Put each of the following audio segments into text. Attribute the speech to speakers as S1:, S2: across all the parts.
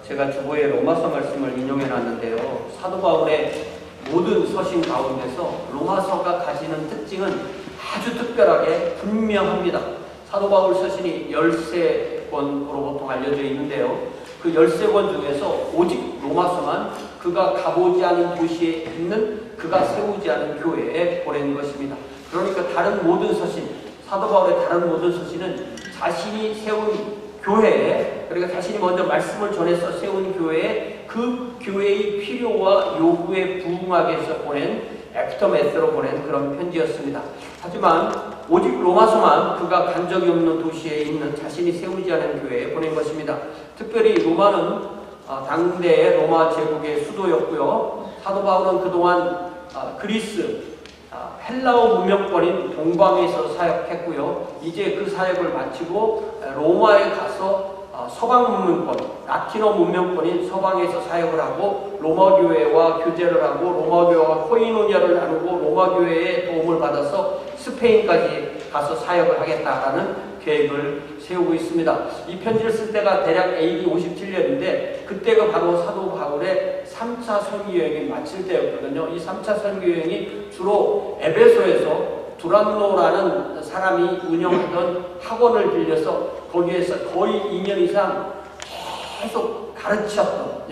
S1: 제가 주보에 로마서 말씀을 인용해 놨는데요. 사도 바울의 모든 서신 가운데서 로마서가 가지는 특징은 아주 특별하게 분명합니다. 사도 바울 서신이 13권으로 보통 알려져 있는데요. 그 13권 중에서 오직 로마서만 그가 가보지 않은 도시에 있는, 그가 세우지 않은 교회에 보낸 것입니다. 그러니까 다른 모든 서신, 사도 바울의 다른 모든 서신은 자신이 세운 교회에, 그러니까 자신이 먼저 말씀을 전해서 세운 교회에 그 교회의 필요와 요구에 부응하기 위해서 보낸, 에피토메스로 보낸 그런 편지였습니다. 하지만 오직 로마서만 그가 간 적이 없는 도시에 있는 자신이 세우지 않은 교회에 보낸 것입니다. 특별히 로마는 당대의 로마 제국의 수도였고요. 사도 바울은 그동안 그리스, 헬라어 문명권인 동방에서 사역했고요. 이제 그 사역을 마치고 로마에 가서 서방 문명권, 라틴어 문명권인 서방에서 사역을 하고 로마 교회와 교제를 하고 로마 교회와 코이노니아를 나누고 로마 교회의 도움을 받아서 스페인까지 가서 사역을 하겠다라는 계획을 세우고 있습니다. 이 편지를 쓸 때가 대략 AD 57년인데 그때가 바로 사도 바울의 3차 선교여행이 마칠 때였거든요. 이 3차 선교여행이 주로 에베소에서 두란노라는 사람이 운영하던 학원을 빌려서 거기에서 거의 2년 이상 계속 가르쳤던,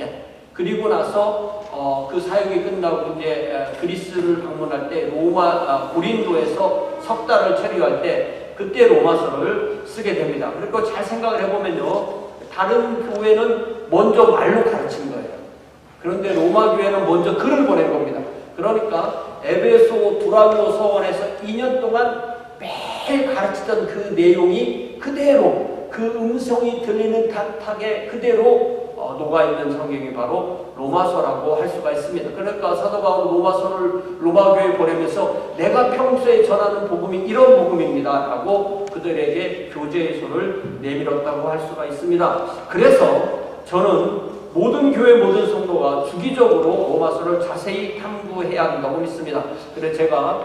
S1: 그리고 나서 그 사역이 끝나고 이제 그리스를 방문할 때 로마 고린도에서 석 달을 체류할 때 그때 로마서를 쓰게 됩니다. 그리고 잘 생각을 해보면요, 다른 교회는 먼저 말로 가르친 거예요. 그런데 로마 교회는 먼저 글을 보낸 겁니다. 그러니까 에베소 두란노 서원에서 2년 동안 매일 가르치던 그 내용이 그대로, 그 음성이 들리는 듯하게 그대로 녹아있는 성경이 바로 로마서라고 할 수가 있습니다. 그러니까 사도 바울은 로마서를 로마 교회에 보내면서 내가 평소에 전하는 복음이 이런 복음입니다 라고 그들에게 교제의 손을 내밀었다고 할 수가 있습니다. 그래서 저는 모든 교회 모든 성도가 주기적으로 로마서를 자세히 탐구해야 한다고 믿습니다. 그래서 제가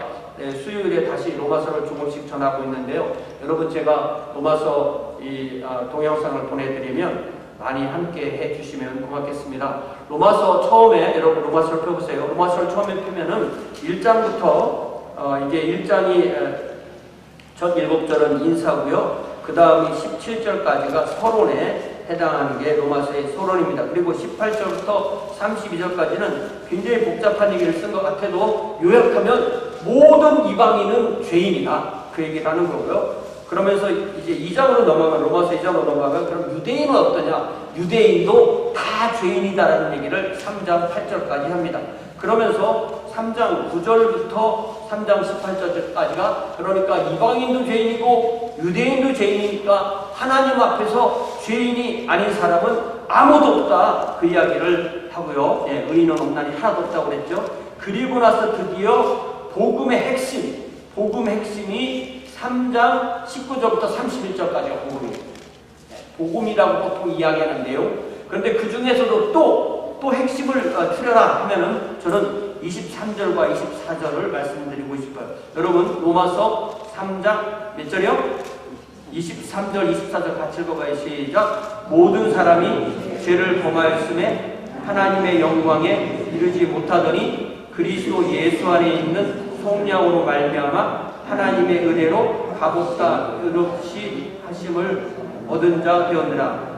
S1: 수요일에 다시 로마서를 조금씩 전하고 있는데요. 여러분, 제가 로마서 이 동영상을 보내드리면 많이 함께 해주시면 고맙겠습니다. 로마서 처음에, 여러분 로마서를 펴보세요. 로마서를 처음에 펴면은 1장부터 이게 1장이 첫 7절은 인사고요. 그 다음이 17절까지가 서론에 해당하는 게 로마서의 서론입니다. 그리고 18절부터 32절까지는 굉장히 복잡한 얘기를 쓴 것 같아도 요약하면 모든 이방인은 죄인이다, 그 얘기를 하는 거고요. 그러면서 이제 2장으로 넘어가면, 로마서 2장으로 넘어가면 그럼 유대인은 어떠냐? 유대인도 다 죄인이다라는 얘기를 3장 8절까지 합니다. 그러면서 3장 9절부터 3장 18절까지가 그러니까 이방인도 죄인이고 유대인도 죄인이니까 하나님 앞에서 죄인이 아닌 사람은 아무도 없다, 그 이야기를 하고요. 의인은 없나니 하나도 없다고 그랬죠. 그리고 나서 드디어 복음의 핵심, 복음의 핵심이 3장 19절부터 31절까지가 복음이에요. 복음이라고 보통 이야기하는 내용. 그런데 그 중에서도 또 핵심을 추려라 하면은 저는 23절과 24절을 말씀드리고 싶어요. 여러분, 로마서 3장 몇 절이요? 23절, 24절 같이 읽어봐요. 시작. 모든 사람이 죄를 범하였음에 하나님의 영광에 이르지 못하더니 그리스도 예수 안에 있는 성령으로 말미암아 하나님의 은혜로 값없다 의롭시 하심을 얻은 자 되었느라.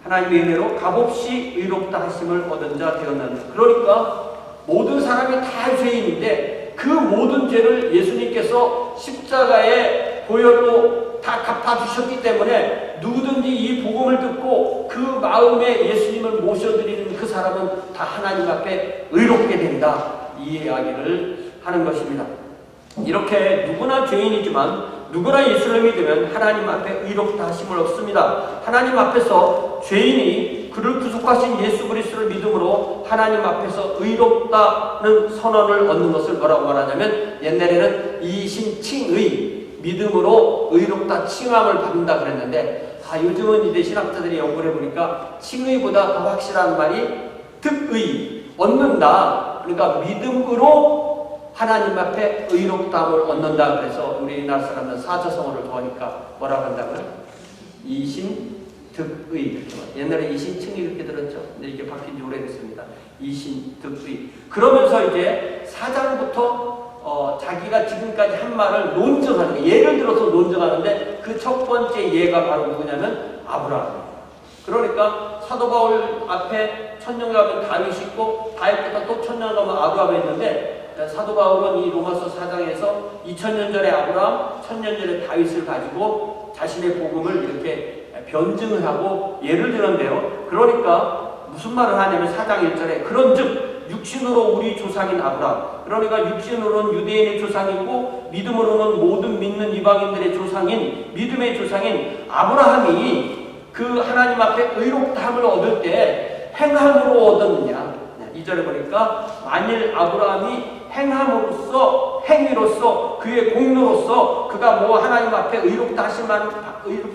S1: 하나님의 은혜로 값없이 의롭다 하심을 얻은 자 되었느라. 그러니까 모든 사람이 다 죄인인데 그 모든 죄를 예수님께서 십자가의 보혈로 다 갚아주셨기 때문에 누구든지 이 복음을 듣고 그 마음에 예수님을 모셔드리는 그 사람은 다 하나님 앞에 의롭게 된다, 이 이야기를 하는 것입니다. 이렇게 누구나 죄인이지만 누구나 예수를 믿으면 하나님 앞에 의롭다 하심을 얻습니다. 하나님 앞에서 죄인이 그를 구속하신 예수 그리스도를 믿음으로 하나님 앞에서 의롭다는 선언을 얻는 것을 뭐라고 말하냐면, 옛날에는 이신칭의, 믿음으로 의롭다 칭함을 받는다 그랬는데, 요즘은 이제 신학자들이 연구를 해보니까 칭의보다 더 확실한 말이 득의, 얻는다. 그러니까 믿음으로 하나님 앞에 의롭다함을 얻는다. 그래서 우리나라 사람은 사자성어를 더하니까 뭐라고 한다고요? 이신 이신득의. 옛날에 이신층이 이렇게 들었죠. 근데 이게 바뀐 지 오래됐습니다. 이신득의. 그러면서 이제 4장부터 자기가 지금까지 한 말을 논증하는 거예요. 예를 들어서 논증하는데 그 첫 번째 예가 바로 누구냐면 아브라함이에요. 그러니까 사도 바울 앞에 천년 가면 다윗이 있고 다윗보다 또 천년 가면 아브라함이 있는데 사도 바울은 이 로마서 4장에서 2000년 전에 아브라함, 1000년 전에 다윗을 가지고 자신의 복음을 이렇게 변증을 하고 예를 드는데요. 그러니까 무슨 말을 하냐면 4장 1절에 그런즉 육신으로 우리 조상인 아브라함, 그러니까 육신으로는 유대인의 조상이고 믿음으로는 모든 믿는 이방인들의 조상인 믿음의 조상인 아브라함이 그 하나님 앞에 의롭다함을 얻을 때 행함으로 얻었느냐. 2절에 보니까 만일 아브라함이 행위로서 그의 공로로서 그가 뭐 하나님 앞에 의롭다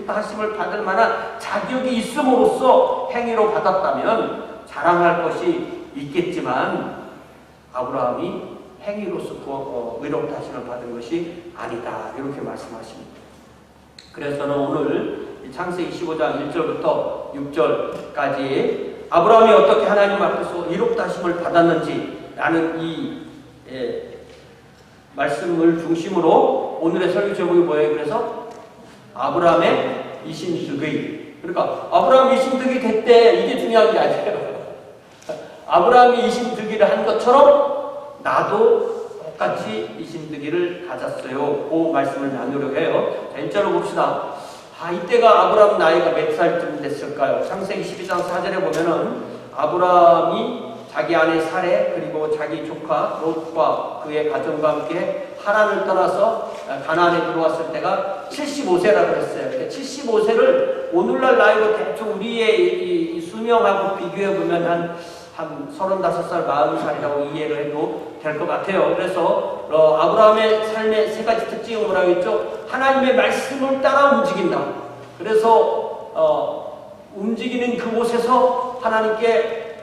S1: 하심을 받을 만한 자격이 있음으로써 행위로 받았다면 자랑할 것이 있겠지만 아브라함이 행위로서 의롭다 하심을 받은 것이 아니다. 이렇게 말씀하십니다. 그래서 저는 오늘 창세기 15장 1절부터 6절까지 아브라함이 어떻게 하나님 앞에서 의롭다 하심을 받았는지 라는 이 말씀을 중심으로 오늘의 설교 제목이 뭐예요? 그래서 아브라함의 이신득의. 그러니까 아브라함이 이신득이 됐대. 이게 중요한 게 아니에요. 아브라함이 이신득의를 한 것처럼 나도 똑같이 이신득의를 가졌어요. 그 말씀을 나누려고 해요. 자, 1절을 봅시다. 이때가 아브라함 나이가 몇 살쯤 됐을까요? 창세기 12장 4절에 보면은 아브라함이 자기 아내 사레 그리고 자기 조카 롯과 그의 가정과 함께 하란을 떠나서 가나안에 들어왔을 때가 75세라고 그랬어요. 75세를 오늘날 나이로 대충 우리의 이 수명하고 비교해 보면 한 35살, 40살이라고 이해를 해도 될 것 같아요. 그래서 아브라함의 삶의 세 가지 특징이 뭐라고 했죠? 하나님의 말씀을 따라 움직인다. 그래서 움직이는 그곳에서 하나님께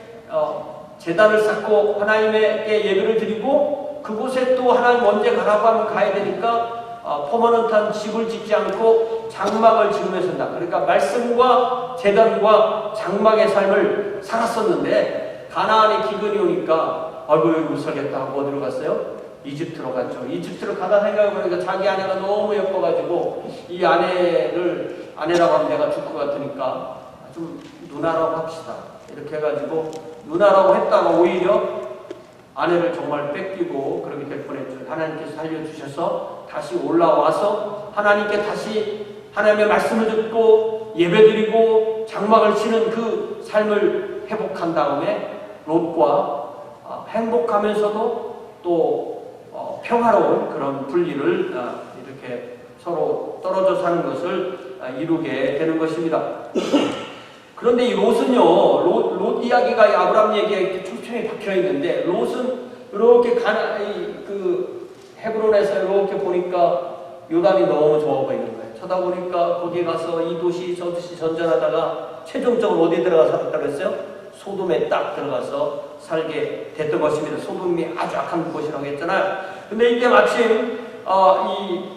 S1: 제단을 쌓고 하나님께 예배를 드리고 그곳에 또 하나님 언제 가라고 하면 가야 되니까 퍼머넌트한 집을 짓지 않고 장막을 지으면서 산다. 그러니까 말씀과 제단과 장막의 삶을 살았었는데 가나안에 기근이 오니까 아이고 여기 못 살겠다 하고 어디로 갔어요? 이집트로 갔죠. 이집트로 가다 생각해보니까 자기 아내가 너무 예뻐가지고 이 아내라고 하면 내가 죽을 것 같으니까 좀 누나라고 합시다. 이렇게 해가지고 누나라고 했다가 오히려 아내를 정말 뺏기고 그렇게 될 뻔했죠. 하나님께서 살려주셔서 다시 올라와서 하나님께 다시 하나님의 말씀을 듣고 예배드리고 장막을 치는 그 삶을 회복한 다음에 롯과 행복하면서도 또 평화로운 그런 분리를 이렇게 서로 떨어져 사는 것을 이루게 되는 것입니다. 그런데 이 롯은요, 롯 이야기가 이 아브라함 얘기가 이렇게 촘촘히 박혀 있는데 롯은 이렇게 헤브론에서 이렇게 보니까 요단이 너무 좋아 보이는 거예요. 쳐다보니까 거기에 가서 이 도시 저 도시 전전하다가 최종적으로 어디 들어가서 살았다고 했어요? 소돔에 딱 들어가서 살게 됐던 것입니다. 소돔이 아주 악한 곳이라고 했잖아요. 근데 이때 마침 이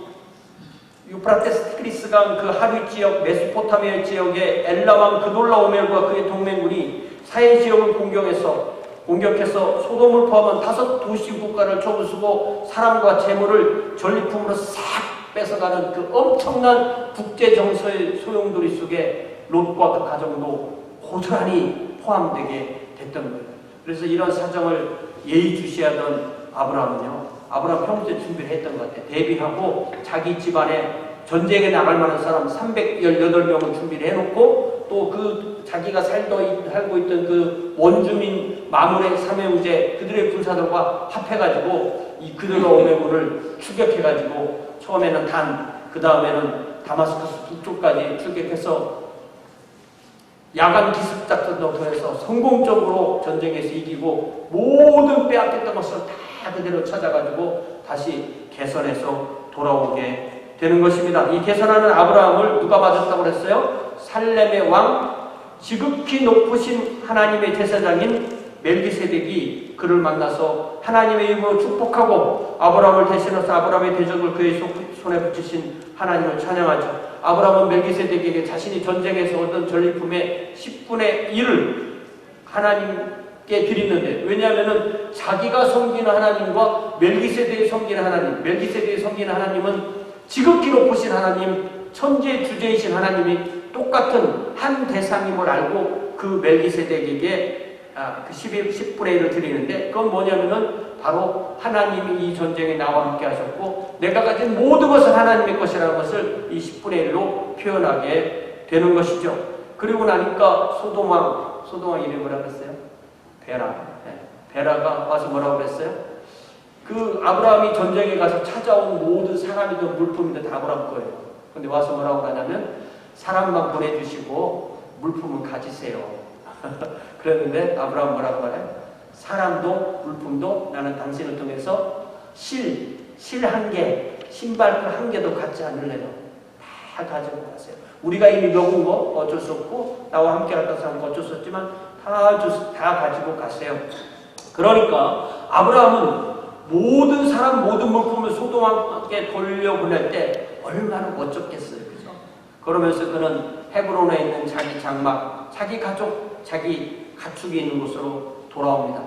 S1: 유프라테스 티그리스강 그 하류 지역 메소포타미아 지역의 엘라왕 그돌라오멜과 그의 동맹군이 사해 지역을 공격해서 소돔을 포함한 5도시 국가를 쳐부수고 사람과 재물을 전리품으로 싹 뺏어가는 그 엄청난 국제 정서의 소용돌이 속에 롯과 그 가정도 고스란히 포함되게 됐던 거예요. 그래서 이런 사정을 예의주시하던 아브라함은 평소에 준비를 했던 것 같아요. 대비하고 자기 집안에 전쟁에 나갈 만한 사람 318명을 준비를 해놓고 또 그 자기가 살고 있던 그 원주민 마므레 사메우제 그들의 군사들과 합해가지고 이 그들라오멜군을 추격해가지고 처음에는 그 다음에는 다마스커스 북쪽까지 추격해서 야간 기습 작전도 통해서 성공적으로 전쟁에서 이기고 모든 빼앗겼던 것을 다 그대로 찾아가지고 다시 개선해서 돌아오게 되는 것입니다. 이 개선하는 아브라함을 누가 맞았다고 그랬어요? 살렘의 왕 지극히 높으신 하나님의 제사장인 멜기세덱이 그를 만나서 하나님의 이름으로 축복하고 아브라함을 대신해서 아브라함의 대적을 그의 손에 붙이신 하나님을 찬양하죠. 아브라함은 멜기세덱에게 자신이 전쟁에서 얻은 전리품의 10분의 1을 하나님께 드리는데, 왜냐하면 자기가 섬기는 하나님과 멜기세덱이 섬기는 하나님, 멜기세덱이 섬기는 하나님은 지극히 높으신 하나님, 천지의 주제이신 하나님이 똑같은 한 대상임을 알고 그 멜기세덱에게 그 10분의 1을 드리는데, 그건 뭐냐면은 바로 하나님이 이 전쟁에 나와 함께 하셨고 내가 가진 모든 것은 하나님의 것이라는 것을 이 10분의 1로 표현하게 되는 것이죠. 그리고 나니까 소돔왕 이름이 뭐라고 했어요? 베라. 베라가 와서 뭐라고 그랬어요? 그 아브라함이 전쟁에 가서 찾아온 모든 사람이든 물품이든 다 아브라함 거예요. 근데 와서 뭐라고 하냐면 사람만 보내주시고 물품은 가지세요. 그랬는데 아브라함 뭐라고 말해요? 사람도 물품도 나는 당신을 통해서 실 한 개, 신발끈 한 개도 갖지 않을래요. 다 가지고 가세요. 우리가 이미 먹은 거 어쩔 수 없고 나와 함께 갔다 사는 거 어쩔 수 없지만 다 가지고 가세요. 그러니까 아브라함은 모든 사람 모든 물품을 소돔왕께 돌려보낼 때 얼마나 멋졌겠어요. 그죠? 그러면서 그는 헤브론에 있는 자기 장막, 자기 가족, 자기 가축이 있는 곳으로 돌아옵니다.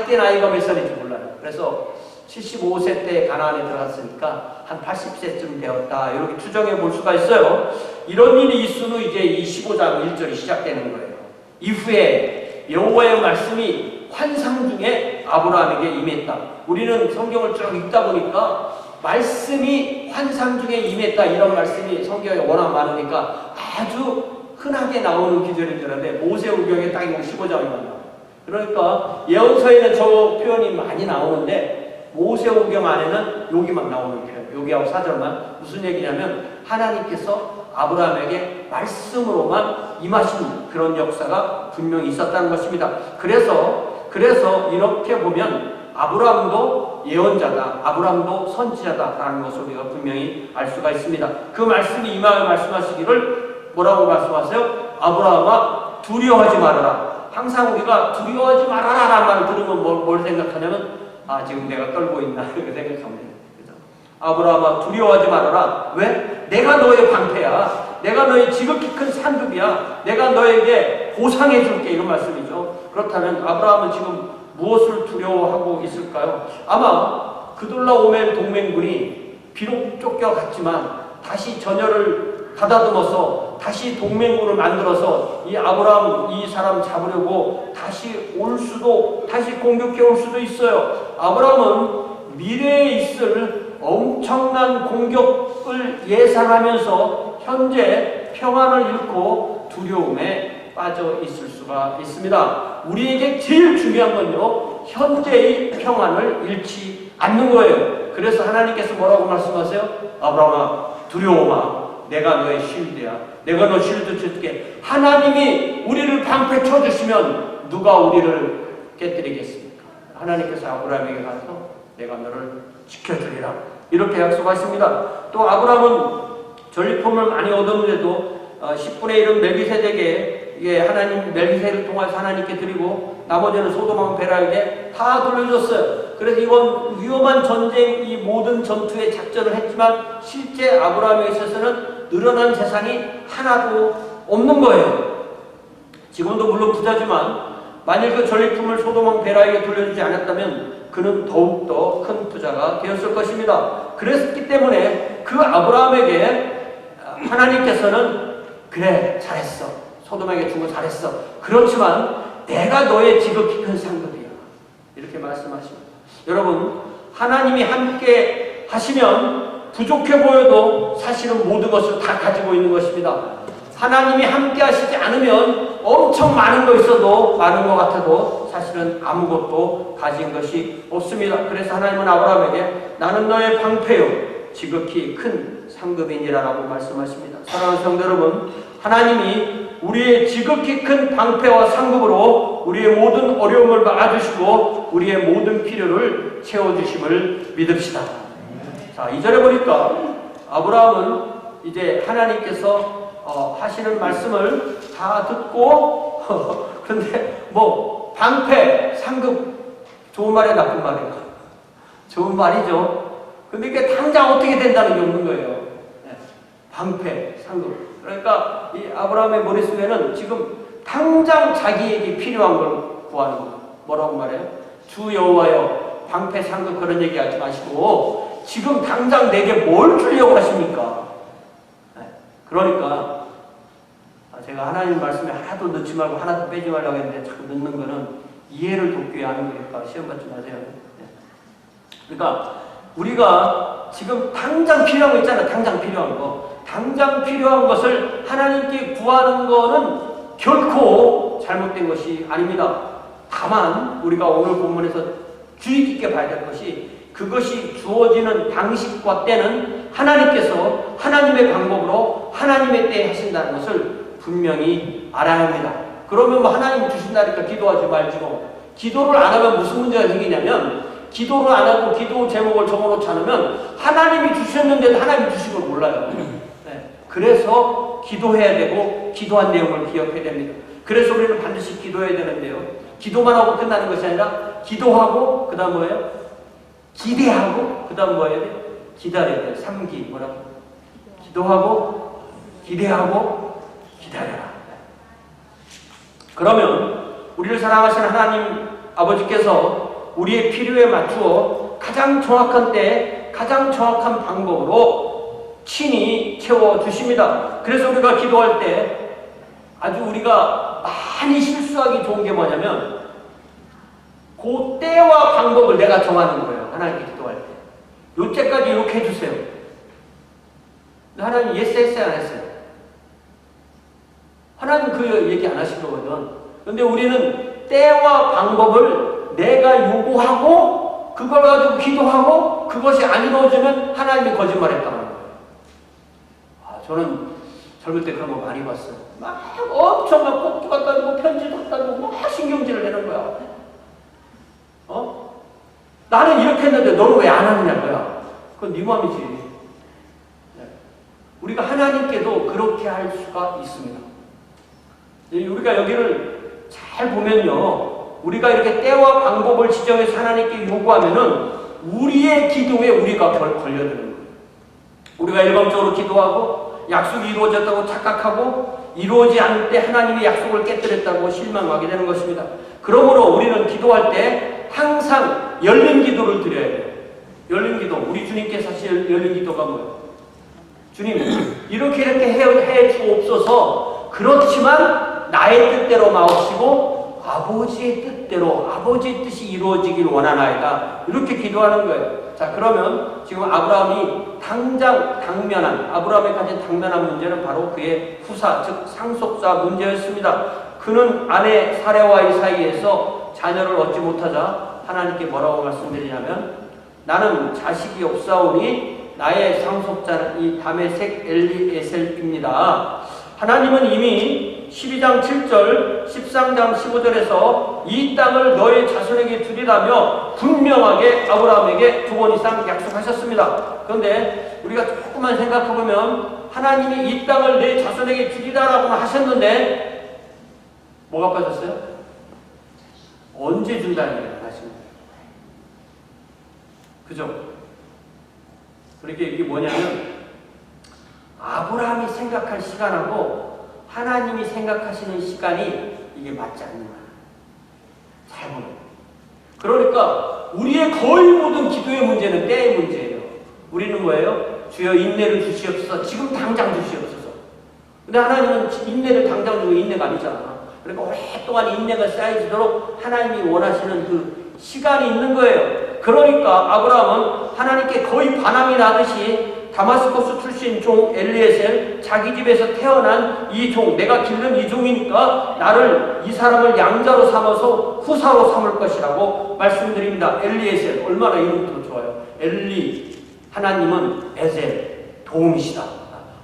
S1: 이때 나이가 몇 살인지 몰라요. 그래서 75세 때 가나안에 들어갔으니까 한 80세쯤 되었다, 이렇게 추정해 볼 수가 있어요. 이런 일이 있은 후 이제 25장 1절이 시작되는 거예요. 이후에 여호와의 말씀이 환상 중에 아브라함에게 임했다. 우리는 성경을 쭉 읽다 보니까 말씀이 환상 중에 임했다, 이런 말씀이 성경에 워낙 많으니까 아주 흔하게 나오는 기절인 줄 알았는데 모세오경에 딱 15장이 나와요. 그러니까 예언서에는 저 표현이 많이 나오는데 모세오경 안에는 여기만 나오는 표현, 여기하고 4절만. 무슨 얘기냐면 하나님께서 아브라함에게 말씀으로만 임하신 그런 역사가 분명히 있었다는 것입니다. 그래서 이렇게 보면 아브라함도 예언자다, 아브라함도 선지자다라는 것을 우리가 분명히 알 수가 있습니다. 그 말씀이 임하여 말씀하시기를 뭐라고 말씀하세요? 아브라함아 두려워하지 말아라. 항상 우리가 두려워하지 말아라 라는 말을 들으면 뭘 생각하냐면 지금 내가 떨고 있나 이렇게 생각하면 돼요. 아브라함아 두려워하지 말아라. 왜? 내가 너의 방패야. 내가 너의 지극히 큰 상급이야. 내가 너에게 보상해 줄게, 이런 말씀이죠. 그렇다면 아브라함은 지금 무엇을 두려워하고 있을까요? 아마 그돌라오멜 동맹군이 비록 쫓겨갔지만 다시 전열을 가다듬어서 다시 동맹군을 만들어서 이 아브라함 이 사람 잡으려고 다시 공격해 올 수도 있어요. 아브라함은 미래에 있을 엄청난 공격을 예상하면서 현재 평안을 잃고 두려움에 빠져 있을 수가 있습니다. 우리에게 제일 중요한 건요, 현재의 평안을 잃지 않는 거예요. 그래서 하나님께서 뭐라고 말씀하세요? 아브라함아 두려워 마. 내가 너의 쉴드야. 내가 너 쉴드 줄게. 하나님이 우리를 방패 쳐주시면 누가 우리를 깨뜨리겠습니까? 하나님께서 아브라함에게 가서 내가 너를 지켜주리라, 이렇게 약속하십니다. 또 아브라함은 전리품을 많이 얻었는데도 10분의 1은 멜기세덱에게 하나님 멜기세덱을 통해서 하나님께 드리고 나머지는 소돔왕 베라에게 다 돌려줬어요. 그래서 이번 위험한 전쟁, 이 모든 전투에 작전을 했지만 실제 아브라함에 있어서는 늘어난 재산이 하나도 없는 거예요. 지금도 물론 부자지만 만일 그 전리품을 소돔왕 베라에게 돌려주지 않았다면 그는 더욱더 큰 부자가 되었을 것입니다. 그랬기 때문에 그 아브라함에게 하나님께서는 그래 잘했어, 소돔에게 준 거 잘했어, 그렇지만 내가 너의 지극히 큰 상급이야, 이렇게 말씀하십니다. 여러분, 하나님이 함께 하시면 부족해 보여도 사실은 모든 것을 다 가지고 있는 것입니다. 하나님이 함께 하시지 않으면 엄청 많은 거 있어도, 많은 것 같아도 사실은 아무것도 가진 것이 없습니다. 그래서 하나님은 아브라함에게 나는 너의 방패요 지극히 큰 상급이니라라고 말씀하십니다. 사랑하는 성도 여러분, 하나님이 우리의 지극히 큰 방패와 상급으로 우리의 모든 어려움을 막아주시고 우리의 모든 필요를 채워주심을 믿읍시다. 자, 2절에 보니까 아브라함은 이제 하나님께서 하시는 말씀을 다 듣고 그런데 뭐 방패, 상급, 좋은 말이야 나쁜 말이야? 좋은 말이죠. 근데 이게 당장 어떻게 된다는 게 없는 거예요. 방패, 상급. 그러니까 이 아브라함의 머릿속에는 지금 당장 자기에게 필요한 걸 구하는 거예요. 뭐라고 말해요? 주 여호와여 방패, 상급 그런 얘기 하지 마시고 지금 당장 내게 뭘 주려고 하십니까? 그러니까 제가 하나님 말씀에 하나도 넣지 말고 하나도 빼지 말라고 했는데 자꾸 넣는 거는 이해를 돕기 위해 하는 거니까 시험 받지 마세요. 그러니까 우리가 지금 당장 필요한 거 있잖아요. 당장 필요한 거. 당장 필요한 것을 하나님께 구하는 거는 결코 잘못된 것이 아닙니다. 다만 우리가 오늘 본문에서 주의 깊게 봐야 될 것이 그것이 주어지는 방식과 때는 하나님께서 하나님의 방법으로 하나님의 때에 하신다는 것을 분명히 알아야 합니다. 그러면 뭐 하나님 주신다니까 기도하지 말지고 기도를 안 하면 무슨 문제가 생기냐면 기도를 안 하고 기도 제목을 적어놓지 않으면 하나님이 주셨는데도 하나님이 주신 걸 몰라요. 그래서 기도해야 되고 기도한 내용을 기억해야 됩니다. 그래서 우리는 반드시 기도해야 되는데요. 기도만 하고 끝나는 것이 아니라 기도하고 그 다음 뭐예요? 기대하고 그 다음 뭐예요? 기다려야 돼요. 3기 뭐라고? 기도하고 기대하고 기다려라. 그러면 우리를 사랑하시는 하나님 아버지께서 우리의 필요에 맞추어 가장 정확한 때에 가장 정확한 방법으로 친히 채워주십니다. 그래서 우리가 기도할 때 아주 우리가 많이 실수하기 좋은 게 뭐냐면 그 때와 방법을 내가 정하는 거예요. 하나님께 기도할 때. 요때까지 이렇게 해주세요. 하나님 예스 했어요? 안 했어요? 하나님 그 얘기 안 하실 거거든. 근데 우리는 때와 방법을 내가 요구하고 그걸 가지고 기도하고 그것이 안 이루어지면 하나님이 거짓말했다는 거예요. 저는 젊을 때 그런 거 많이 봤어요. 막 엄청 막 꼭지 갖다 주고 편지도 갖다 주고 막 신경질을 내는 거야. 나는 이렇게 했는데 너는 왜 안 하느냐 거야. 그건 네 마음이지. 우리가 하나님께도 그렇게 할 수가 있습니다. 우리가 여기를 잘 보면요. 우리가 이렇게 때와 방법을 지정해서 하나님께 요구하면은 우리의 기도에 우리가 걸려드는 거예요. 우리가 일방적으로 기도하고 약속이 이루어졌다고 착각하고 이루어지지 않을 때 하나님이 약속을 깨뜨렸다고 실망하게 되는 것입니다. 그러므로 우리는 기도할 때 항상 열린 기도를 드려야 돼요. 열린 기도. 우리 주님께서 하실 열린 기도가 뭐예요? 주님 이렇게 해 주옵소서. 그렇지만 나의 뜻대로 마옵시고 아버지의 뜻대로 아버지의 뜻이 이루어지길 원하나이다. 이렇게 기도하는 거예요. 자, 그러면 지금 아브라함이 당면한 아브라함이 가진 당면한 문제는 바로 그의 후사 즉 상속자 문제였습니다. 그는 아내 사레와의 사이에서 자녀를 얻지 못하자 하나님께 뭐라고 말씀드리냐면 나는 자식이 없사오니 나의 상속자는 이 다메섹 엘리에셀입니다. 하나님은 이미 12장 7절, 13장 15절에서 이 땅을 너의 자손에게 주리라며 분명하게 아브라함에게 2번 이상 약속하셨습니다. 그런데 우리가 조금만 생각해보면 하나님이 이 땅을 내 자손에게 주리라고는 하셨는데 뭐가 빠졌어요? 언제 준다는 얘기를 하신 거예요. 그죠? 그러니까 이게 뭐냐면 아브라함이 생각할 시간하고 하나님이 생각하시는 시간이 이게 맞지 않는 거예요. 잘 보면. 그러니까 우리의 거의 모든 기도의 문제는 때의 문제예요. 우리는 뭐예요? 주여 인내를 주시옵소서. 지금 당장 주시옵소서. 근데 하나님은 인내를 당장 주고 인내가 아니잖아. 그러니까 오랫동안 인내가 쌓여지도록 하나님이 원하시는 그 시간이 있는 거예요. 그러니까 아브라함은 하나님께 거의 반항이 나듯이 다마스커스 출신 종 엘리에셀 자기 집에서 태어난 이 종 내가 기른 이 종이니까 나를 이 사람을 양자로 삼아서 후사로 삼을 것이라고 말씀드립니다. 엘리에셀 얼마나 이름도 좋아요. 엘리 하나님은 에셀 도움이시다.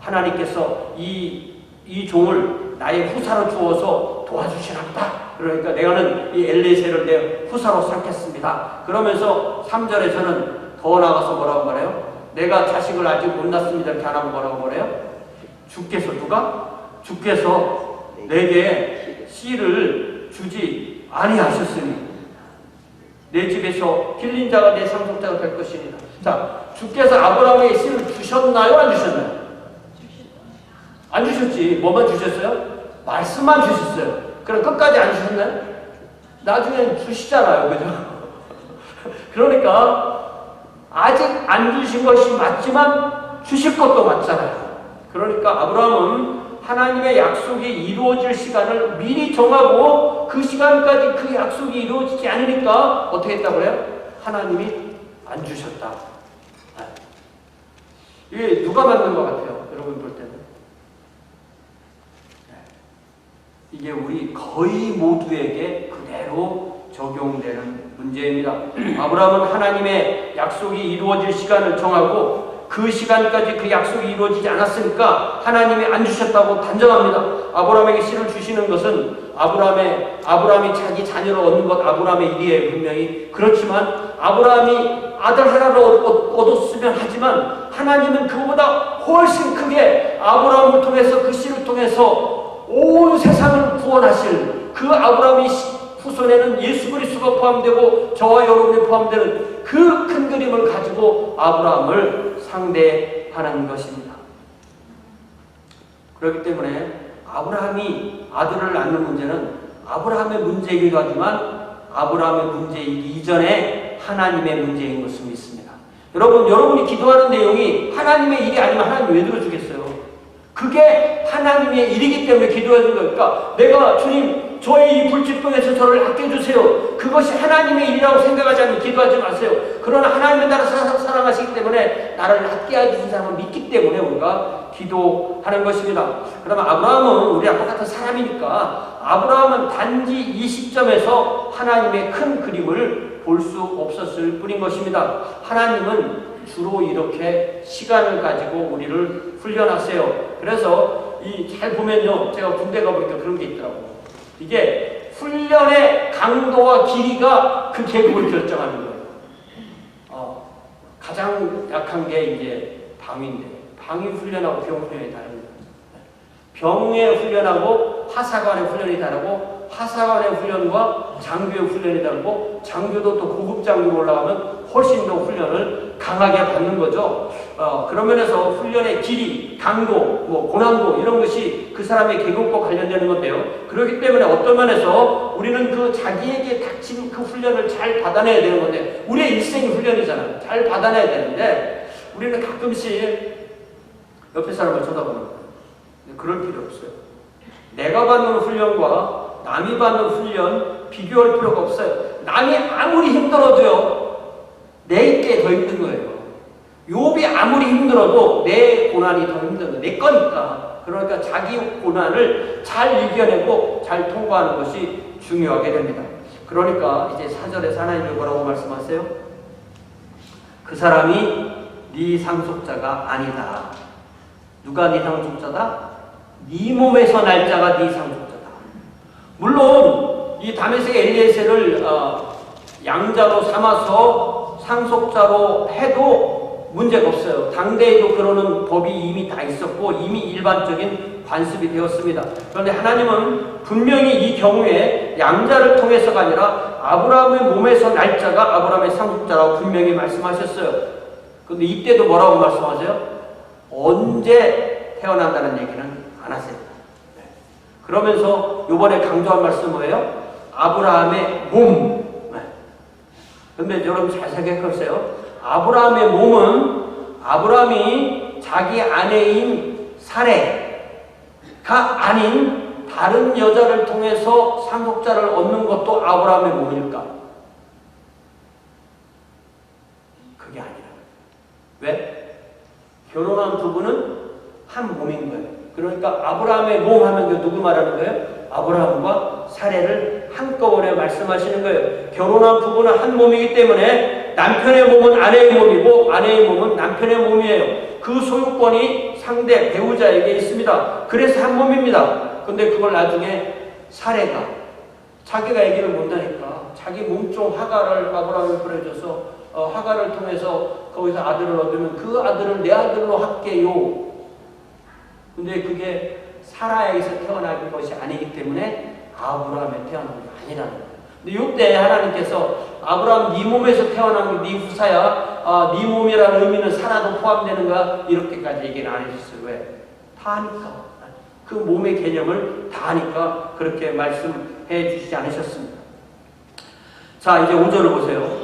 S1: 하나님께서 이 종을 나의 후사로 주어서 도와주시랍니다. 그러니까 내가는 이 엘리에셀을 내 후사로 삼겠습니다. 그러면서 3절에서는 더 나가서 뭐라고 말해요? 내가 자식을 아직 못 낳습니다. 이렇게 안 하면 뭐라고 말해요? 주께서 주께서 내게 씨를 주지 아니하셨으니 내 집에서 길린 자가 내 상속자가 될 것입니다. 자, 주께서 아브라함에게 씨를 주셨나요? 안 주셨나요? 안 주셨지. 뭐만 주셨어요? 말씀만 주셨어요. 그럼 끝까지 안 주셨나요? 나중엔 주시잖아요. 그죠? 그러니까 아직 안 주신 것이 맞지만 주실 것도 맞잖아요. 그러니까 아브라함은 하나님의 약속이 이루어질 시간을 미리 정하고 그 시간까지 그 약속이 이루어지지 않으니까 어떻게 했다고 그래요? 하나님이 안 주셨다. 이게 누가 맞는 것 같아요? 여러분 볼 때는. 이게 우리 거의 모두에게 그대로 적용되는 문제입니다. 아브라함은 하나님의 약속이 이루어질 시간을 정하고 그 시간까지 그 약속이 이루어지지 않았으니까 하나님이 안 주셨다고 단정합니다. 아브라함에게 씨를 주시는 것은 아브라함이 자기 자녀를 얻는 것 아브라함의 일이에요. 분명히. 그렇지만 아브라함이 아들 하나를 얻었으면 하지만 하나님은 그보다 훨씬 크게 아브라함을 통해서 그 씨를 통해서 온 세상을 구원하실 그 아브라함의 후손에는 예수 그리스도가 포함되고 저와 여러분이 포함되는 그 큰 그림을 가지고 아브라함을 상대하는 것입니다. 그렇기 때문에 아브라함이 아들을 낳는 문제는 아브라함의 문제이기도 하지만 아브라함의 문제이기 이전에 하나님의 문제인 것을 믿습니다. 여러분이 기도하는 내용이 하나님의 일이 아니면 하나님 왜 들어주겠어요? 그게 하나님의 일이기 때문에 기도하는 거니까 내가 주님 저의 이 불치병에서 저를 아껴주세요. 그것이 하나님의 일이라고 생각하지 않으면 기도하지 마세요. 그러나 하나님은 나를 사랑하시기 때문에 나를 아껴 주신 사람을 믿기 때문에 우리가 기도하는 것입니다. 그러면 아브라함은 우리랑 똑같은 사람이니까 아브라함은 단지 이 시점에서 하나님의 큰 그림을 볼 수 없었을 뿐인 것입니다. 하나님은 주로 이렇게 시간을 가지고 우리를 훈련하세요. 그래서 잘 보면요, 제가 군대 가보니까 그런 게 있더라고요. 이게 훈련의 강도와 길이가 그 계급을 결정하는 거예요. 가장 약한 게 이제 방위인데, 방위 훈련하고 병 훈련이 다릅니다. 병의 훈련하고 하사관의 훈련이 다르고, 하사관의 훈련과 장교의 훈련이 다르고, 장교도 또 고급 장교로 올라가면 훨씬 더 훈련을 강하게 받는 거죠. 그런 면에서 훈련의 길이, 강도, 고난도 이런 것이 그 사람의 계급과 관련되는 건데요. 그렇기 때문에 어떤 면에서 우리는 그 자기에게 닥친 그 훈련을 잘 받아내야 되는 건데 우리의 일생이 훈련이잖아요. 잘 받아내야 되는데 우리는 가끔씩 옆에 사람을 쳐다보는 거예요. 그럴 필요 없어요. 내가 받는 훈련과 남이 받는 훈련 비교할 필요가 없어요. 남이 아무리 힘들어도요. 내게 더 힘든 거예요. 욥이 아무리 힘들어도 내 고난이 더 힘든 거예요. 내 거니까. 그러니까 자기 고난을 잘 이겨내고 잘 통과하는 것이 중요하게 됩니다. 그러니까 이제 4절에 하나님이 뭐라고 말씀하세요? 그 사람이 네 상속자가 아니다. 누가 네 상속자다? 네 몸에서 날 자가 네 상속자다. 물론 이 다메섹 엘리에셀을 양자로 삼아서 상속자로 해도 문제가 없어요. 당대에도 그러는 법이 이미 다 있었고 이미 일반적인 관습이 되었습니다. 그런데 하나님은 분명히 이 경우에 양자를 통해서가 아니라 아브라함의 몸에서 날 자가 아브라함의 상속자라고 분명히 말씀하셨어요. 그런데 이때도 뭐라고 말씀하세요? 언제 태어난다는 얘기는 안 하세요. 그러면서 이번에 강조한 말씀 뭐예요? 아브라함의 몸. 근데 여러분 잘 생각해 보세요. 아브라함의 몸은 아브라함이 자기 아내인 사레가 아닌 다른 여자를 통해서 상속자를 얻는 것도 아브라함의 몸일까? 그게 아니라. 왜? 결혼한 두 분은 한 몸인 거예요. 그러니까 아브라함의 몸 하면 누구 말하는 거예요? 아브라함과 사레를 한꺼번에 말씀하시는 거예요. 결혼한 부부는 한 몸이기 때문에 남편의 몸은 아내의 몸이고 아내의 몸은 남편의 몸이에요. 그 소유권이 상대 배우자에게 있습니다. 그래서 한 몸입니다. 근데 그걸 나중에 사레가 자기가 아기를 못 낳으니까 자기 몸종 하가를 아브라함에 보내줘서 하가를 통해서 거기서 아들을 얻으면 그 아들을 내 아들로 할게요. 근데 그게 사라에게서 태어난 것이 아니기 때문에 아브라함에 태어난 게 아니라는 거예요. 근데 이때 하나님께서 아브라함 네 몸에서 태어난 네 후사야, 네 몸이라는 의미는 사라도 포함되는가 이렇게까지 얘기는 안 해주셨어요. 왜? 다 아니까. 그 몸의 개념을 다 아니까 그렇게 말씀해 주시지 않으셨습니다. 자, 이제 5절을 보세요.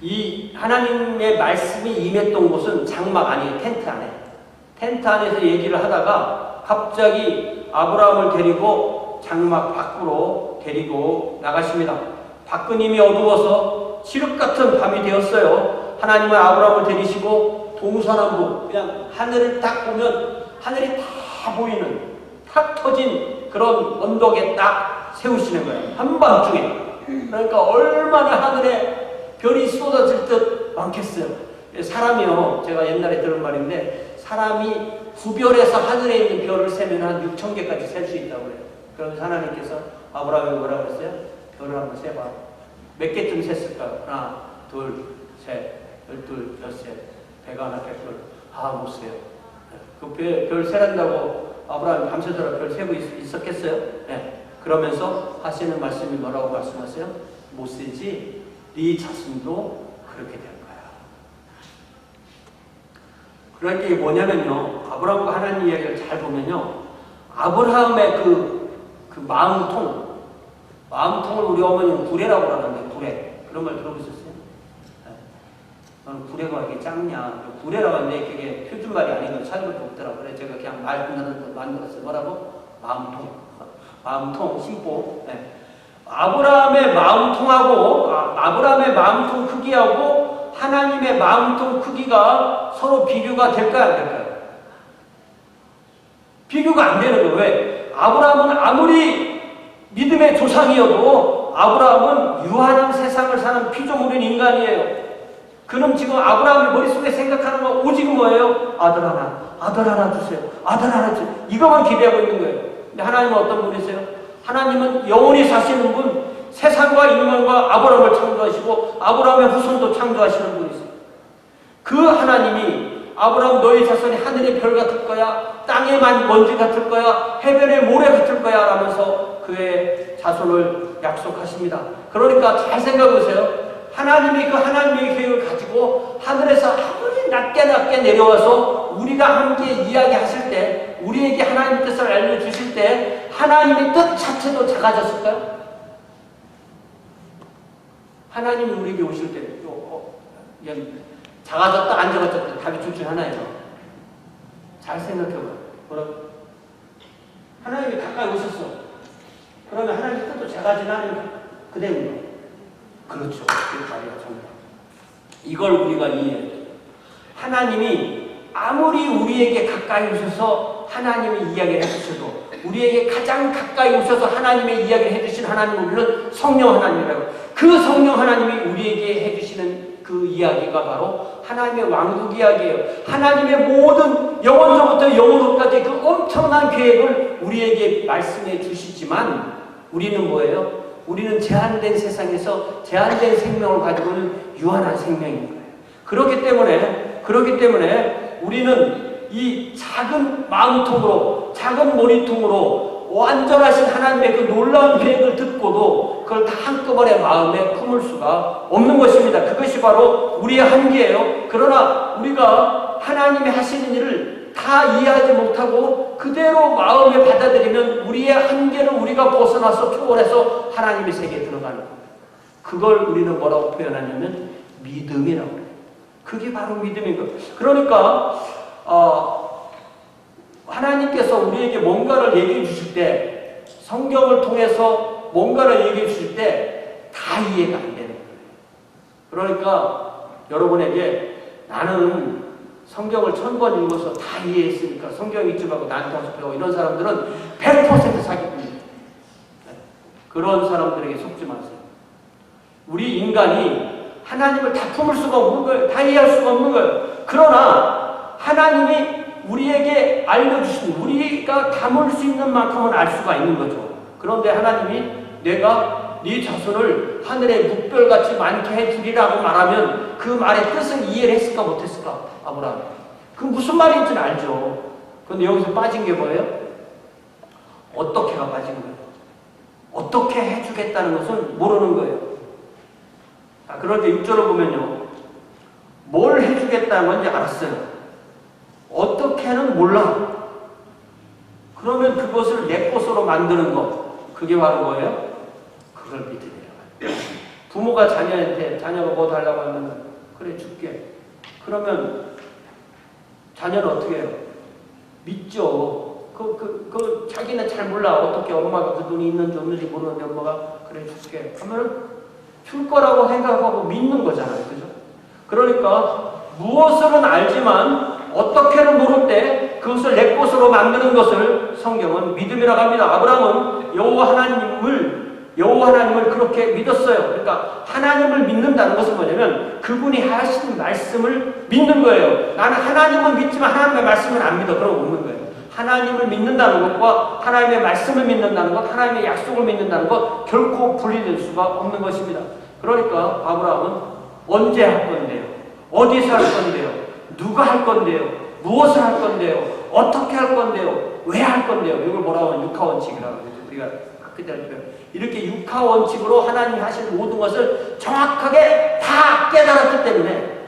S1: 이 하나님의 말씀이 임했던 곳은 장막 아니에요. 텐트 안에. 텐트 안에서 얘기를 하다가 갑자기 아브라함을 데리고 장막 밖으로 데리고 나가십니다. 밖은 이미 어두워서 칠흑 같은 밤이 되었어요. 하나님은 아브라함을 데리시고 동서남북 그냥 하늘을 딱 보면 하늘이 다 보이는 탁 터진 그런 언덕에 딱 세우시는 거예요. 한밤중에. 그러니까 얼마나 하늘에 별이 쏟아질 듯 많겠어요. 사람이요, 제가 옛날에 들은 말인데 사람이 구별해서 하늘에 있는 별을 세면 한 6,000개까지 셀 수 있다고 해요. 그러면서 하나님께서 아브라함이 뭐라고 했어요? 별을 한번 세봐. 몇 개쯤 셌을까요? 하나, 둘, 셋, 열둘, 열셋, 백하나, 백둘. 못 세요. 그 별 세란다고 아브라함이 밤새도록 별 세고 있었겠어요? 네. 그러면서 하시는 말씀이 뭐라고 말씀하세요? 못 세지? 네 자손도 그렇게 될 거야. 그러니까 이게 뭐냐면요. 아브라함과 하나님 이야기를 잘 보면요. 아브라함의 그 마음통을 우리 어머니는 구레라고 하는데, 구레. 그런 말 들어보셨어요? 너는 구레가 이렇게 작냐. 구레라고 하는데 그게 표준말이 아닌 건 찾을 것도 없더라고요. 그래서 제가 그냥 말 만들었어요. 뭐라고? 마음통, 심보. 네. 아브라함의 마음통하고, 아브라함의 마음통 크기하고 하나님의 마음통 크기가 서로 비교가 될까요? 안 될까요? 비교가 안 되는 거예요. 왜? 아브라함은 아무리 믿음의 조상이어도 아브라함은 유한한 세상을 사는 피조물인 인간이에요. 그럼 지금 아브라함이 머릿속에 생각하는 건 오직 뭐예요? 아들 하나 주세요. 아들 하나 주세요. 이것만 기대하고 있는 거예요. 근데 하나님은 어떤 분이세요? 하나님은 영원히 사시는 분, 세상과 인간과 아브라함을 창조하시고 아브라함의 후손도 창조하시는 분이세요. 그 하나님이 아브라함 너희 자손이 하늘의 별 같을 거야, 땅의 먼지 같을 거야, 해변의 모래 같을 거야 라면서 그의 자손을 약속하십니다. 그러니까 잘 생각해 보세요. 하나님이 그 하나님의 계획을 가지고 하늘에서 아무리 낮게 내려와서 우리가 함께 이야기하실 때, 우리에게 하나님의 뜻을 알려주실 때 하나님의 뜻 자체도 작아졌을까요? 하나님이 우리에게 오실 때 작아졌다 안 작아졌다 답이 둘 중에 하나예요. 잘 생각해봐요. 뭐라고? 하나님이 가까이 오셨어. 그러면 하나님의 뜻도 작아지나 아니면 그대로요? 그렇죠. 그 말이야, 정말. 이걸 우리가 이해해야 돼요. 하나님이 아무리 우리에게 가까이 오셔서 하나님의 이야기를 해주셔도, 우리에게 가장 가까이 오셔서 하나님의 이야기를 해주신 하나님을 우리는 성령 하나님이라고. 그 성령 하나님이 우리에게 해주시는 그 이야기가 바로 하나님의 왕국 이야기예요. 하나님의 모든 영원서부터 영원까지 그 엄청난 계획을 우리에게 말씀해 주시지만 우리는 뭐예요? 우리는 제한된 세상에서 제한된 생명을 가지고 있는 유한한 생명인 거예요. 그렇기 때문에 우리는 이 작은 마음통으로, 작은 머리통으로 완전하신 하나님의 그 놀라운 계획을 듣고도 그걸 다 한꺼번에 마음에 품을 수가 없는 것입니다. 그것이 바로 우리의 한계예요. 그러나 우리가 하나님이 하시는 일을 다 이해하지 못하고 그대로 마음에 받아들이면 우리의 한계를 우리가 벗어나서 초월해서 하나님의 세계에 들어가는 겁니다. 그걸 우리는 뭐라고 표현하냐면 믿음이라고 해요. 그게 바로 믿음인 거예요. 그러니까 하나님께서 우리에게 뭔가를 얘기해 주실 때, 성경을 통해서 뭔가를 얘기해 주실 때 다 이해가 안 되는 거예요. 그러니까 여러분에게 나는 성경을 1000번 읽어서 다 이해했으니까 성경 읽지 말고 나한테 와서 배워, 이런 사람들은 100% 사기꾼입니다. 그런 사람들에게 속지 마세요. 우리 인간이 하나님을 다 품을 수가 없는 거예요. 다 이해할 수가 없는 거예요. 그러나 하나님이 우리에게 알려주신, 우리가 담을 수 있는 만큼은 알 수가 있는 거죠. 그런데 하나님이 내가 네 자손을 하늘의 묵별같이 많게 해주리라고 말하면 그 말의 뜻을 이해를 했을까 못했을까? 아브라함. 그 무슨 말인지는 알죠. 그런데 여기서 빠진 게 뭐예요? 어떻게가 빠진 거예요. 어떻게 해주겠다는 것은 모르는 거예요. 그런데 6절을 보면요. 뭘 해주겠다는 건지 알았어요. 어떻게는 몰라. 그러면 그것을 내 것으로 만드는 것, 그게 바로 뭐예요? 그걸 믿음이라고 해요. 부모가 자녀한테 자녀가 뭐 달라고 하면 그래 줄게. 그러면 자녀는 어떻게 해요? 믿죠. 자기는 잘 몰라. 어떻게 엄마가 그 돈이 있는지 없는지 모르는데 엄마가 그래 줄게. 그러면 줄 거라고 생각하고 믿는 거잖아요. 그죠? 그러니까 무엇을은 알지만 어떻게는 모를 때 그것을 내 것으로 만드는 것을 성경은 믿음이라고 합니다. 아브라함은 여호와 하나님을 그렇게 믿었어요. 그러니까 하나님을 믿는다는 것은 뭐냐면 그분이 하시는 말씀을 믿는 거예요. 나는 하나님은 믿지만 하나님의 말씀은 안 믿어. 그럼 없는 거예요. 하나님을 믿는다는 것과 하나님의 말씀을 믿는다는 것, 하나님의 약속을 믿는다는 것 결코 분리될 수가 없는 것입니다. 그러니까 아브라함은 언제 할 건데요? 어디서 할 건데요? 누가 할 건데요? 무엇을 할 건데요? 어떻게 할 건데요? 왜 할 건데요? 이걸 뭐라고 하면 육하원칙이라고 하죠. 우리가 학교 때 이렇게 육하원칙으로 하나님이 하시는 모든 것을 정확하게 다 깨달았기 때문에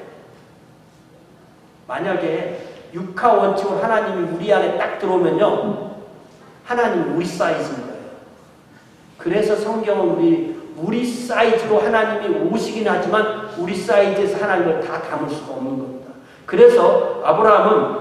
S1: 만약에 육하원칙으로 하나님이 우리 안에 딱 들어오면요, 하나님은 우리 사이즈인 거예요. 그래서 성경은 우리 사이즈로 하나님이 오시긴 하지만 우리 사이즈에서 하나님을 다 담을 수가 없는 겁니다. 그래서 아브라함은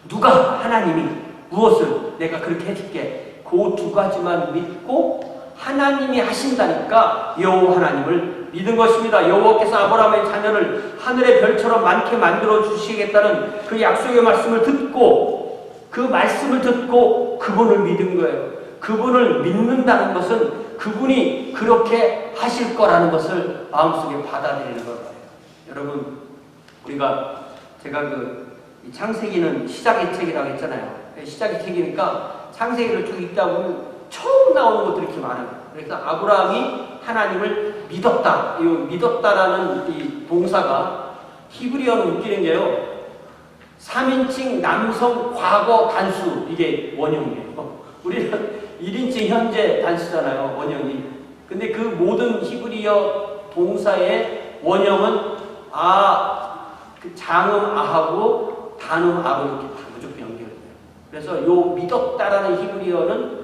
S1: 누가 하나님이 무엇을 내가 그렇게 해줄게 그 두 가지만 믿고 하나님이 하신다니까 여호와 하나님을 믿은 것입니다. 여호와께서 아브라함의 자녀를 하늘의 별처럼 많게 만들어 주시겠다는 그 약속의 말씀을 듣고 그 말씀을 듣고 그분을 믿은 거예요. 그분을 믿는다는 것은 그분이 그렇게 하실 거라는 것을 마음속에 받아들이는 거예요. 여러분, 제가 이 창세기는 시작의 책이라고 했잖아요. 시작의 책이니까 창세기를 쭉 읽다 보면 처음 나오는 것들이 이렇게 많아요. 그래서 아브라함이 하나님을 믿었다. 이 믿었다라는 이 동사가 히브리어는 웃기는 게요. 3인칭 남성 과거 단수, 이게 원형이에요. 우리는 1인칭 현재 단수잖아요, 원형이. 근데 그 모든 히브리어 동사의 원형은 그 장음 아하고 단음 아로 이렇게 다 무조건 연결돼요. 그래서 요 믿었다라는 히브리어는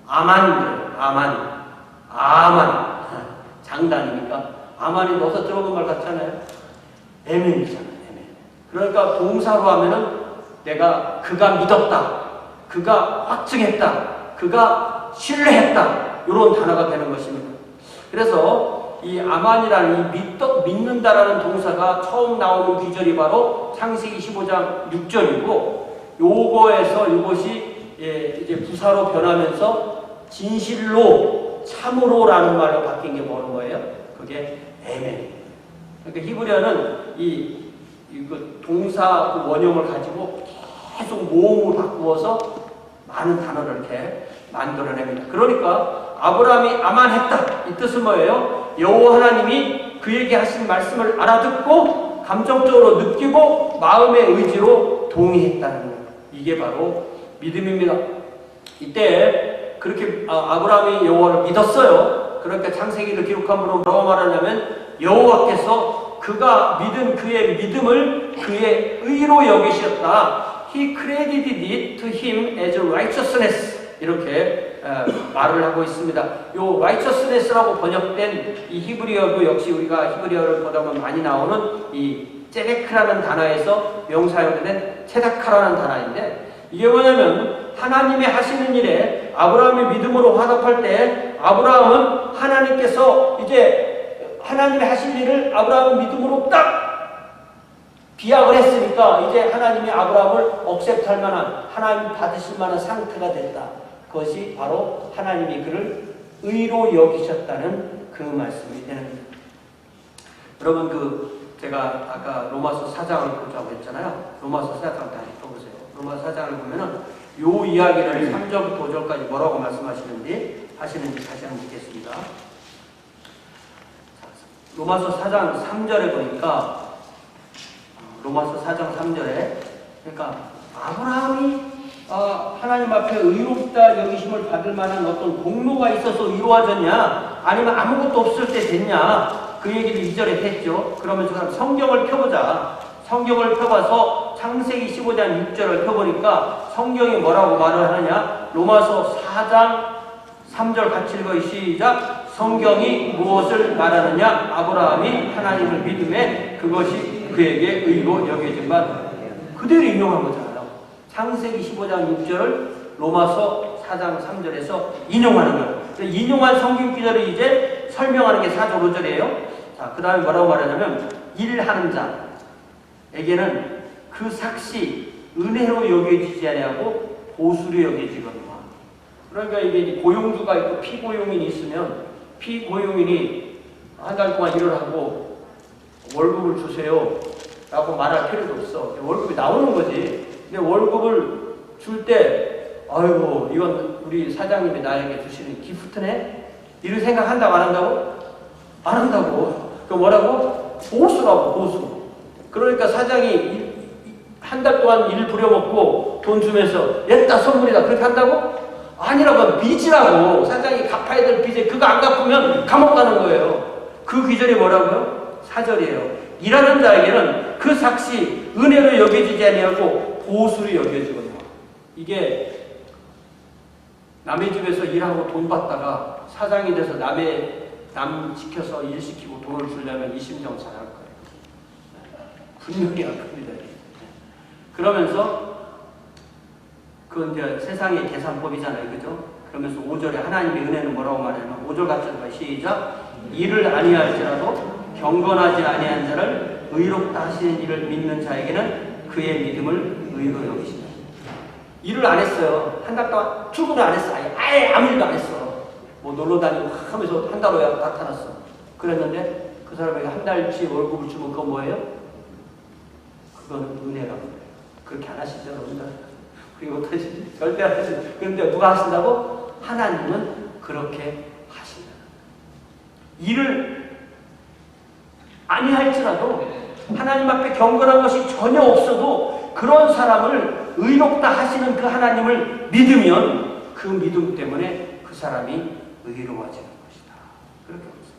S1: 아만이에요. 아만. 장단이니까. 아만이 넣어서 들어본 말 같잖아요. 에멘이잖아요. 에멘. 그러니까 동사로 하면은 그가 믿었다. 그가 확증했다. 그가 신뢰했다. 이런 단어가 되는 것입니다. 그래서 이 아만이라는 믿는다라는 동사가 처음 나오는 구절이 바로 창세기 15장 6절이고 이것이 이제 부사로 변하면서 진실로 참으로라는 말로 바뀐 게 뭐예요? 그게 에멘. 그러니까 히브리어는 그 동사 그 원형을 가지고 계속 모음을 바꾸어서 많은 단어를 이렇게 만들어냅니다. 그러니까 아브라함이 아만했다. 이 뜻은 뭐예요? 여호와 하나님이 그에게 하신 말씀을 알아듣고 감정적으로 느끼고 마음의 의지로 동의했다는 거예요. 이게 바로 믿음입니다. 이때 그렇게 아브라함이 여호와를 믿었어요. 그러니까 창세기를 기록함으로 뭐라고 말하냐면 여호와께서 그가 믿은 그의 믿음을 그의 의로 여기셨다. He credited it to him as righteousness. 이렇게 말을 하고 있습니다. 요 righteousness라고 번역된 이 히브리어도 역시 우리가 히브리어를 보다 보면 많이 나오는 이 ጼ데크라는 단어에서 명사용된 체다카라는 단어인데 이게 뭐냐면 하나님이 하시는 일에 아브라함의 믿음으로 화답할 때 아브라함은 하나님께서 이제 하나님이 하실 일을 아브라함의 믿음으로 딱 비약을 했으니까 이제 하나님이 아브라함을 억셉트할 만한 하나님 받으실 만한 상태가 됐다. 그것이 바로 하나님이 그를 의로 여기셨다는 그 말씀이 되는 겁니다. 여러분 제가 아까 로마서 4장을 보자고 했잖아요. 로마서 4장 다시 읽어보세요. 로마서 4장을 보면은 요 이야기를 3절부터 5절까지 뭐라고 말씀하시는지 다시 한번 읽겠습니다. 로마서 4장 3절에 보니까 로마서 4장 3절에 그러니까 아브라함이 하나님 앞에 의롭다 여기심을 받을 만한 어떤 공로가 있어서 이루어졌냐 아니면 아무것도 없을 때 됐냐 그 얘기를 2절에 했죠. 그러면 저 사람 성경을 펴보자. 성경을 펴봐서 창세기 15장 6절을 펴보니까 성경이 뭐라고 말을 하느냐? 로마서 4장 3절 같이 읽어요. 시작. 성경이 무엇을 말하느냐? 아브라함이 하나님을 믿음에 그것이 그에게 의로 여겨진 바. 그대로 인용한 거잖아요. 창세기 15장 6절을 로마서 4장 3절에서 인용하는 거예요. 인용한 성경 기절을 이제 설명하는 게 4절 5절이에요. 자, 그 다음에 뭐라고 말하냐면 일하는 자에게는 그 삭시 은혜로 여겨지지 아니하고 보수로 여겨지거든요. 그러니까 이게 고용주가 있고 피고용인이 있으면 피고용인이 한 달 동안 일을 하고 월급을 주세요 라고 말할 필요도 없어. 월급이 나오는 거지. 근데 월급을 줄 때 아이고 이건 우리 사장님이 나에게 주시는 기프트네? 이런 생각한다고 안 한다고? 안 한다고. 그 뭐라고? 보수라고 보수. 그러니까 사장이 한 달 동안 일 부려먹고 돈 주면서 얘다 선물이다 그렇게 한다고? 아니라고. 빚이라고. 사장이 갚아야 될 빚에 그거 안 갚으면 감옥 가는 거예요. 그 귀절이 뭐라고요? 4절이에요. 일하는 자에게는 그 삭시 은혜로 여겨지지 아니하고 보수로 여겨지거든요. 이게 남의 집에서 일하고 돈 받다가 사장이 돼서 남 시켜서 일 시키고 돈을 주려면 이 심정 잘 할 거예요. 분명히 알 겁니다. 그러면서 그건 이제 세상의 계산법이잖아요. 그죠? 그러면서 5절에 하나님의 은혜는 뭐라고 말하냐면 5절 같이 해봐. 시작. 일을 아니할지라도 경건하지 아니한 자를 의롭다 하시는 일을 믿는 자에게는 그의 믿음을 의로 여기신다. 일을 안 했어요. 한 달 동안 출근을 안 했어. 아예 아무 일도 안 했어. 뭐 놀러 다니고 하면서 한 달 후에 나타났어. 그랬는데 그 사람에게 한 달치 월급을 주면 그건 뭐예요? 그거는 은혜라고 그래요. 그렇게 안 하시죠, 여러분들? 그리고 못하시지? 절대 안 하시죠. 그런데 누가 하신다고? 하나님은 그렇게 하신다. 일을 아니할지라도 하나님 앞에 경건한 것이 전혀 없어도 그런 사람을 의롭다 하시는 그 하나님을 믿으면 그 믿음 때문에 그 사람이 의로워지는 것이다. 그렇게 보습니다.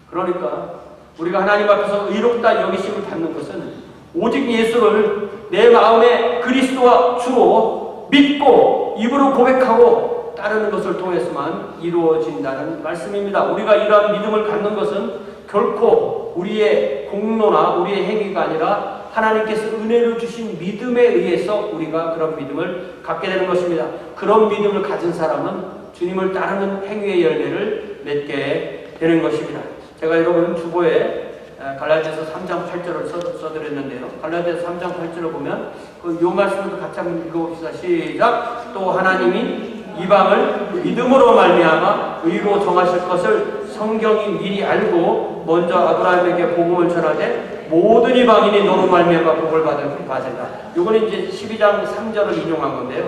S1: 그러니까 우리가 하나님 앞에서 의롭다 여기심을 받는 것은 오직 예수를 내 마음에 그리스도와 주로 믿고 입으로 고백하고 따르는 것을 통해서만 이루어진다는 말씀입니다. 우리가 이러한 믿음을 갖는 것은 결코 우리의 공로나 우리의 행위가 아니라 하나님께서 은혜를 주신 믿음에 의해서 우리가 그런 믿음을 갖게 되는 것입니다. 그런 믿음을 가진 사람은 주님을 따르는 행위의 열매를 맺게 되는 것입니다. 제가 여러분 주보에 갈라디아서 3장 8절을 써드렸는데요. 갈라디아서 3장 8절을 보면 이 말씀을 같이 한번 읽어봅시다. 시작. 또 하나님이 이방을 믿음으로 말미암아 의로 정하실 것을 성경이 미리 알고 먼저 아브라함에게 복음을 전하되 모든 이방인이 너로 말미암아 복을 받으리라. 이거는 이제 12장 3절을 인용한 건데요.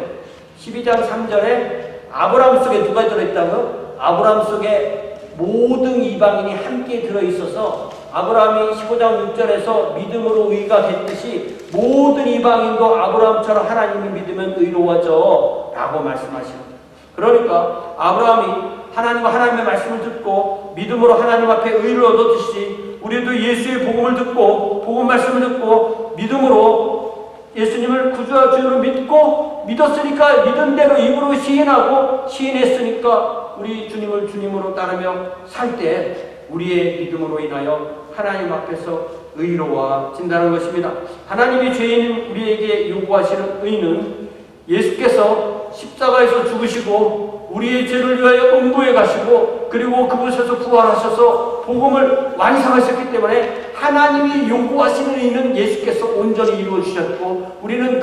S1: 12장 3절에 아브라함 속에 누가 들어있다고요? 아브라함 속에 모든 이방인이 함께 들어있어서 아브라함이 15장 6절에서 믿음으로 의가 됐듯이 모든 이방인도 아브라함처럼 하나님을 믿으면 의로워져 라고 말씀하시는 거예요. 그러니까 아브라함이 하나님과 하나님의 말씀을 듣고 믿음으로 하나님 앞에 의를 얻었듯이 우리도 예수의 복음을 듣고 복음 말씀을 듣고 믿음으로 예수님을 구주와 주로 믿고 믿었으니까 믿은 대로 입으로 시인하고 시인했으니까 우리 주님을 주님으로 따르며 살 때 우리의 믿음으로 인하여 하나님 앞에서 의로워진다는 것입니다. 하나님이 죄인 우리에게 요구하시는 의는 예수께서 십자가에서 죽으시고 우리의 죄를 위하여 음부에 가시고 그리고 그곳에서 부활하셔서 복음을 완성하셨기 때문에 하나님이 요구하시는 의는 예수께서 온전히 이루어주셨고 우리는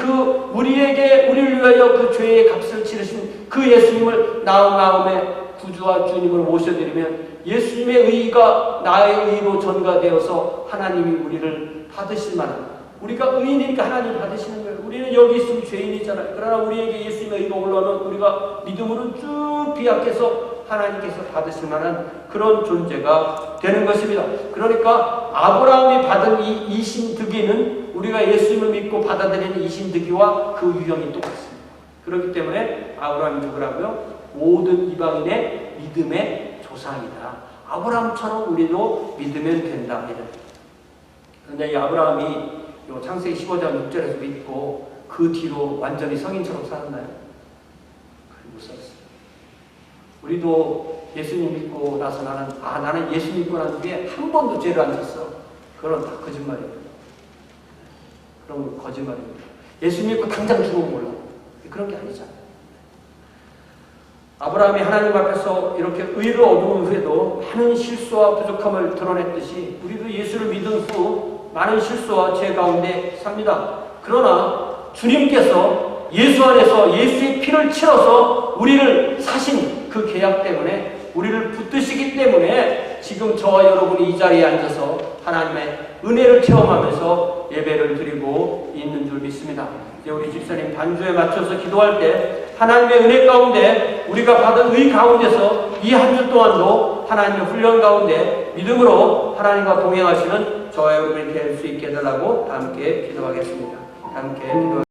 S1: 우리에게 우리를 위하여 그 죄의 값을 치르신 그 예수님을 마음에 구주와 주님을 모셔드리면 예수님의 의가 나의 의로 전가되어서 하나님이 우리를 받으실 만한 우리가 의인이니까 하나님 받으시는 거예요. 우리는 여기 있으면 죄인이잖아요. 그러나 우리에게 예수님의 의가 올라오면 우리가 믿음으로 쭉 비약해서 하나님께서 받으실 만한 그런 존재가 되는 것입니다. 그러니까 아브라함이 받은 이 이신득이는 우리가 예수님을 믿고 받아들이는 이신득이와 그 유형이 똑같습니다. 그렇기 때문에 아브라함이 누구라고요? 모든 이방인의 믿음의 조상이다. 아브라함처럼 우리도 믿으면 된다. 그런데 이 아브라함이 요 창세기 15장 6절에서 믿고 그 뒤로 완전히 성인처럼 살았나요? 못 살았어요. 우리도 예수님 믿고 나서 나는 예수 믿고 난 뒤에 한 번도 죄를 안 졌어. 그건 다 거짓말이에요. 그런 건 거짓말입니다. 예수 믿고 당장 죽으면 몰라. 그런 게 아니잖아요. 아브라함이 하나님 앞에서 이렇게 의를 얻은 후에도 많은 실수와 부족함을 드러냈듯이 우리도 예수를 믿은 후 많은 실수와 죄 가운데 삽니다. 그러나 주님께서 예수 안에서 예수의 피를 치러서 우리를 사신 그 계약 때문에 우리를 붙드시기 때문에 지금 저와 여러분이 이 자리에 앉아서 하나님의 은혜를 체험하면서 예배를 드리고 있는 줄 믿습니다. 이제 우리 집사님 반주에 맞춰서 기도할 때 하나님의 은혜 가운데 우리가 받은 의 가운데서 이 한 주 동안도 하나님의 훈련 가운데 믿음으로 하나님과 동행하시는 저와 여러분이 될 수 있게 해달라고 함께 기도하겠습니다. 함께 기도